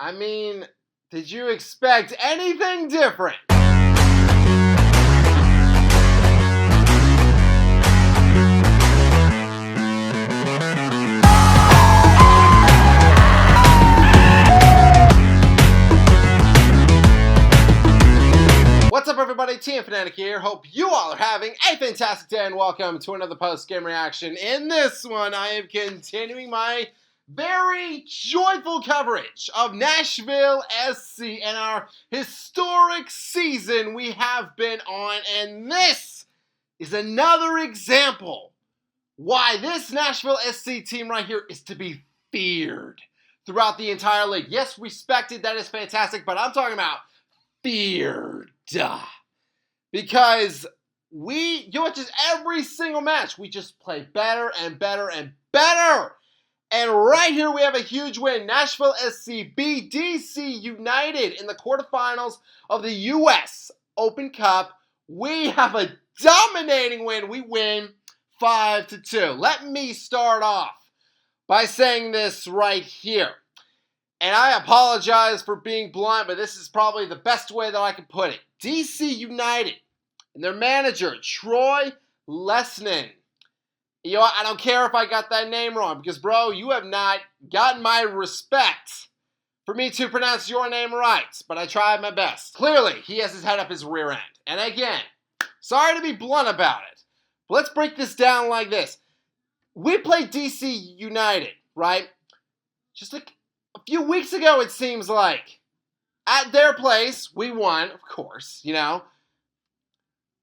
I mean, did you expect anything different? What's up, everybody? TM Fanatic here. Hope you all are having a fantastic day and welcome to another post-game reaction. In this one, I am continuing my very joyful coverage of Nashville SC and our historic season we have been on. And this is another example why this Nashville SC team right here is to be feared throughout the entire league. Yes, respected, that is fantastic, but I'm talking about feared. Because just every single match, we just play better and better and better. And right here we have a huge win. Nashville SC beat DC United in the quarterfinals of the US Open Cup. We have a dominating win. We win 5-2. Let me start off by saying this right here. And I apologize for being blunt, but this is probably the best way that I can put it. DC United and their manager, Troy Lesnin. You know what? I don't care if I got that name wrong because, bro, you have not gotten my respect for me to pronounce your name right. But I tried my best. Clearly, he has his head up his rear end. And again, sorry to be blunt about it, but let's break this down like this. We played DC United, right? Just like a few weeks ago, it seems like. At their place, we won, of course, you know.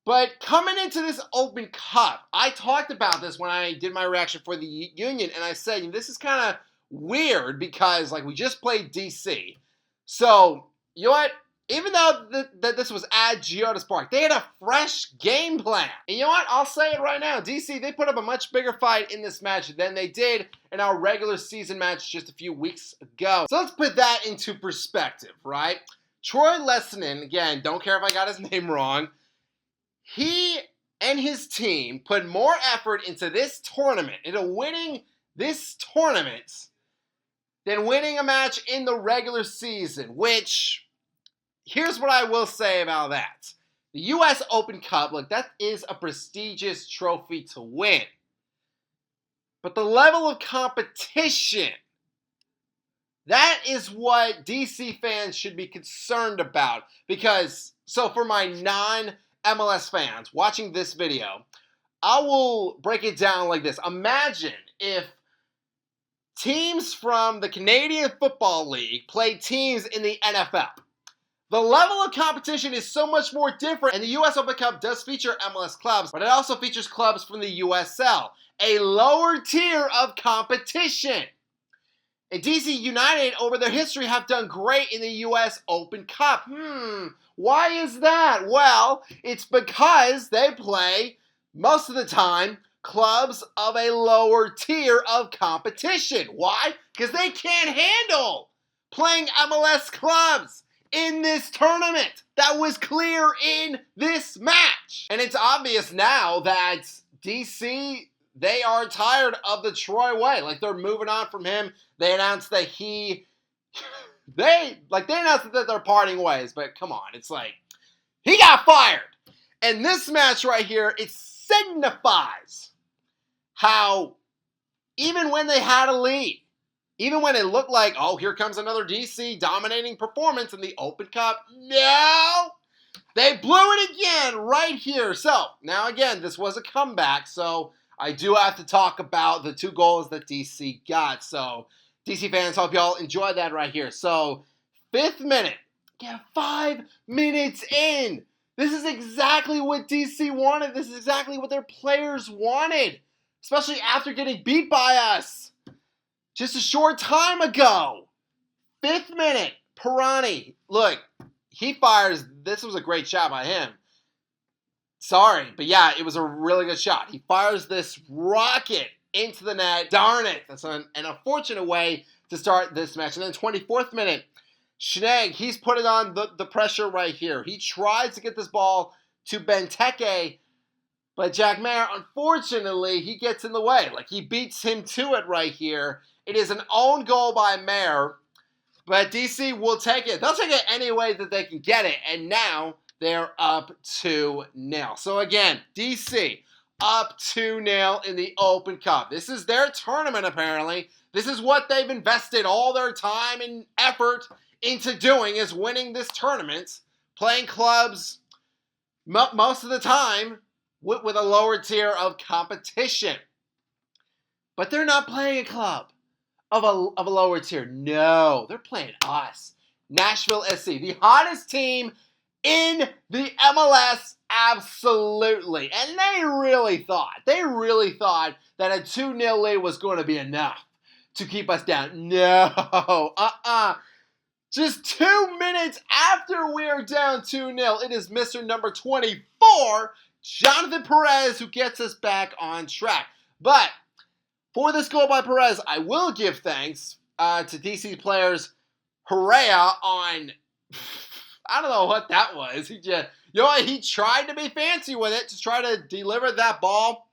But coming into this Open Cup, I talked about this when I did my reaction for the Union, and I said, this is kind of weird because, like, we just played DC. So, you know what? Even though that this was at Geodis Park, they had a fresh game plan. And you know what? I'll say it right now. DC, they put up a much bigger fight in this match than they did in our regular season match just a few weeks ago. So let's put that into perspective, right? Troy Lesnin, again, don't care if I got his name wrong, he and his team put more effort into this tournament, into winning this tournament, than winning a match in the regular season, which... Here's what I will say about that. The US Open Cup, look, that is a prestigious trophy to win. But the level of competition, that is what DC fans should be concerned about. Because, so for my non-MLS fans watching this video, I will break it down like this. Imagine if teams from the Canadian Football League played teams in the NFL. The level of competition is so much more different, and the US Open Cup does feature MLS clubs, but it also features clubs from the USL, a lower tier of competition. And DC United, over their history, have done great in the US Open Cup. Why is that? Well, it's because they play, most of the time, clubs of a lower tier of competition. Why? Because they can't handle playing MLS clubs in this tournament. That was clear in this match. And it's obvious now that DC, they are tired of the Troy way. Like, they're moving on from him. They announced that they announced that they're parting ways. But come on, it's like, he got fired. And this match right here, it signifies how even when they had a lead, even when it looked like, oh, here comes another DC dominating performance in the Open Cup, no! They blew it again right here. So, now again, this was a comeback, so I do have to talk about the 2 goals that DC got. So, DC fans, hope y'all enjoyed that right here. So, 5th minute. Yeah, 5 minutes in. This is exactly what DC wanted. This is exactly what their players wanted, especially after getting beat by us just a short time ago. 5th minute, Pirani. Look, he fires. This was a great shot by him. Sorry, but yeah, it was a really good shot. He fires this rocket into the net. Darn it. That's an unfortunate way to start this match. And then 24th minute, Schnegg, he's putting on the pressure right here. He tries to get this ball to Benteke, but Jack Mayer, unfortunately, he gets in the way. Like, he beats him to it right here. It is an own goal by Mayer. But DC will take it. They'll take it any way that they can get it. And now they're up 2-0. So again, DC up 2-0 in the Open Cup. This is their tournament, apparently. This is what they've invested all their time and effort into doing, is winning this tournament, playing clubs most of the time with a lower tier of competition. But they're not playing a club of a lower tier. No, they're playing us. Nashville SC, the hottest team in the MLS, absolutely. And they really thought that a 2-0 lead was going to be enough to keep us down. No, Just 2 minutes after we are down 2-0, it is Mr. number 24, Jonathan Perez, who gets us back on track. But for this goal by Perez, I will give thanks to DC players Herrera on, I don't know what that was. He tried to be fancy with it to try to deliver that ball.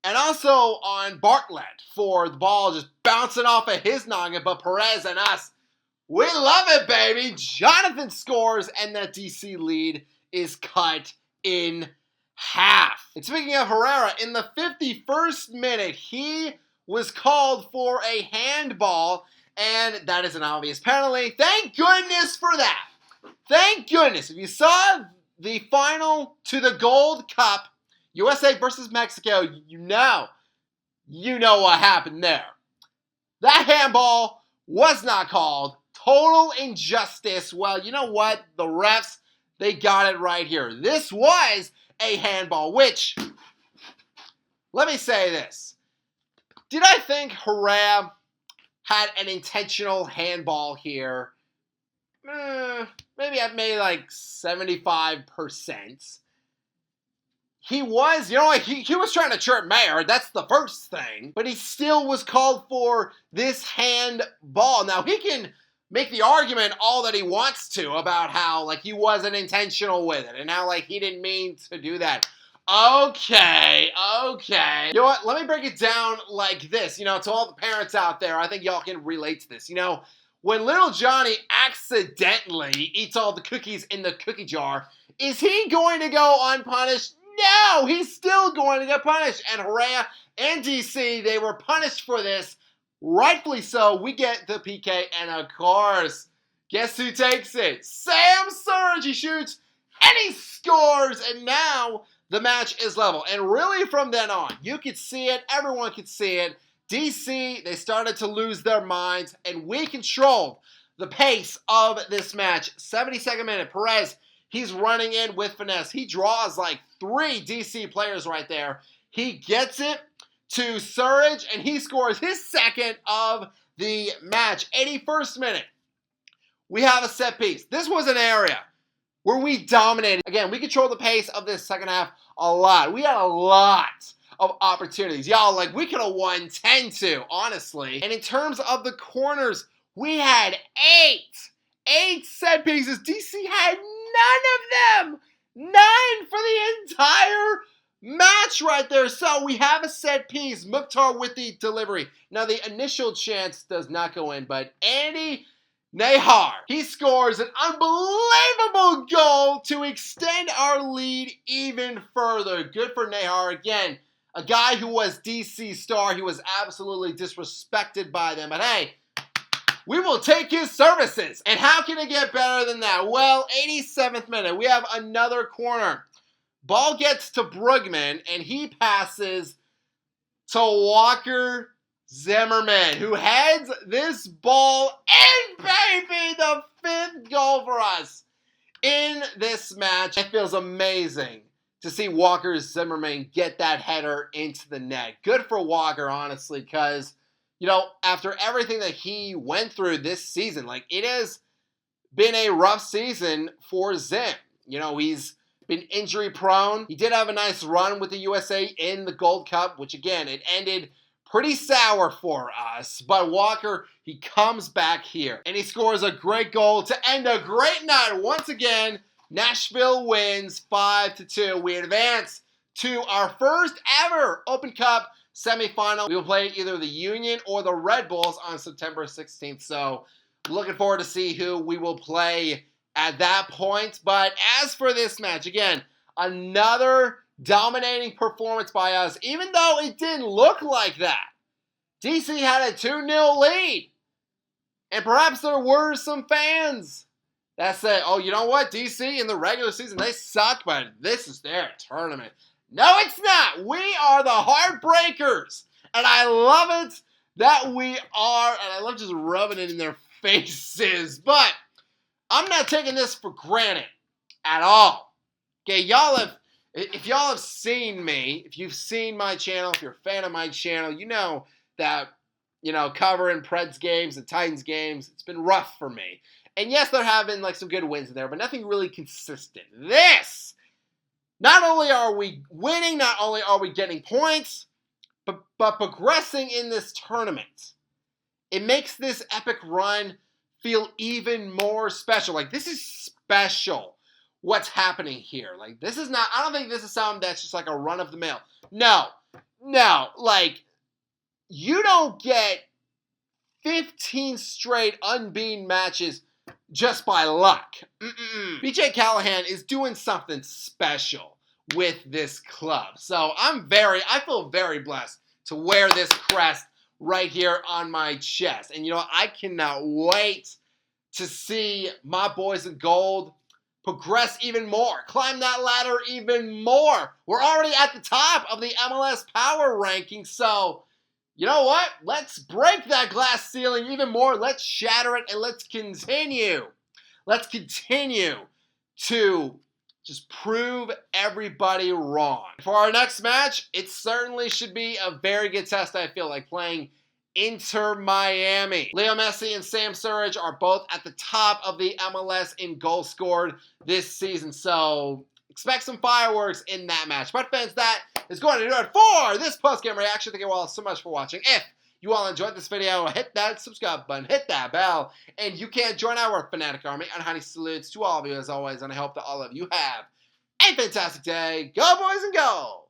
And also on Bartlett for the ball just bouncing off of his noggin. But Perez and us, we love it, baby. Jonathan scores, and that DC lead is cut in half. And speaking of Herrera, in the 51st minute, he was called for a handball, and that is an obvious penalty. Thank goodness for that. Thank goodness. If you saw the final to the Gold Cup, USA versus Mexico, you know what happened there. That handball was not called. Total injustice. Well, you know what? The refs, they got it right here. This was a handball, which, let me say this. Did I think Herrera had an intentional handball here? Maybe I've made like 75%. He was, he was trying to chirp Mayer. That's the first thing. But he still was called for this handball. Now, he can make the argument all that he wants to about how, he wasn't intentional with it. And how, he didn't mean to do that. Okay. You know what? Let me break it down like this. To all the parents out there, I think y'all can relate to this. When little Johnny accidentally eats all the cookies in the cookie jar, is he going to go unpunished? No, he's still going to get punished. And Herrera and DC, they were punished for this. Rightfully so. We get the PK, and of course, guess who takes it? Sam Surge. He shoots, and he scores, and now the match is level. And really from then on, you could see it. Everyone could see it. DC, they started to lose their minds, and we controlled the pace of this match. 72nd minute, Perez, he's running in with finesse. He draws 3 DC players right there. He gets it to Surge, and he scores his second of the match. 81st minute, we have a set piece. This was an area where we dominated. Again, we controlled the pace of this second half a lot. We had a lot of opportunities. Y'all, we could have won 10-2, honestly. And in terms of the corners, we had 8 set pieces. DC had none of them. None for the entire match right there. So we have a set piece. Mukhtar with the delivery. Now, the initial chance does not go in, but Andy Nahar, he scores an unbelievable goal to extend our lead even further. Good for Nahar. Again, a guy who was DC's star. He was absolutely disrespected by them. But hey, we will take his services. And how can it get better than that? Well, 87th minute, we have another corner. Ball gets to Brugman, and he passes to Walker Zimmerman, who heads this ball in, baby! The 5th goal for us in this match. It feels amazing to see Walker Zimmerman get that header into the net. Good for Walker, honestly, because, after everything that he went through this season, it has been a rough season for Zim. He's been injury prone. He did have a nice run with the USA in the Gold Cup, which again, it ended pretty sour for us. But Walker, he comes back here, and he scores a great goal to end a great night. Once again, Nashville wins 5-2. We advance to our first ever Open Cup semifinal. We will play either the Union or the Red Bulls on September 16th. So Looking forward to see who we will play at that point. But as for this match, again, another dominating performance by us, even though it didn't look like that. DC had a 2-0 lead. And perhaps there were some fans that said, oh, you know what? DC in the regular season, they suck, but this is their tournament. No, it's not. We are the Heartbreakers. And I love it that we are. And I love just rubbing it in their faces. But I'm not taking this for granted at all. Okay, if y'all have seen me, if you've seen my channel, if you're a fan of my channel, you know that, covering Preds games and Titans games, it's been rough for me. And yes, there have been some good wins in there, but nothing really consistent. This, not only are we winning, not only are we getting points, but progressing in this tournament. It makes this epic run feel even more special. This is special what's happening here. This is not, I don't think this is something that's just a run of the mill. No, you don't get 15 straight unbeaten matches just by luck. BJ Callahan is doing something special with this club. So I feel very blessed to wear this crest right here on my chest. And I cannot wait to see my boys in gold progress even more, climb that ladder even more. We're already at the top of the MLS power ranking, so you know what? Let's break that glass ceiling even more. Let's shatter it, and let's continue. Let's continue to just prove everybody wrong. For our next match, it certainly should be a very good test, I feel like, playing Inter Miami. Leo Messi and Sam Surridge are both at the top of the MLS in goals scored this season, so expect some fireworks in that match. But fans, that is going to do it for this post-game reaction. Thank you all so much for watching. If you all enjoyed this video, hit that subscribe button, hit that bell, and you can join our Fanatic Army. And honey salutes to all of you as always, and I hope that all of you have a fantastic day. Go boys and go!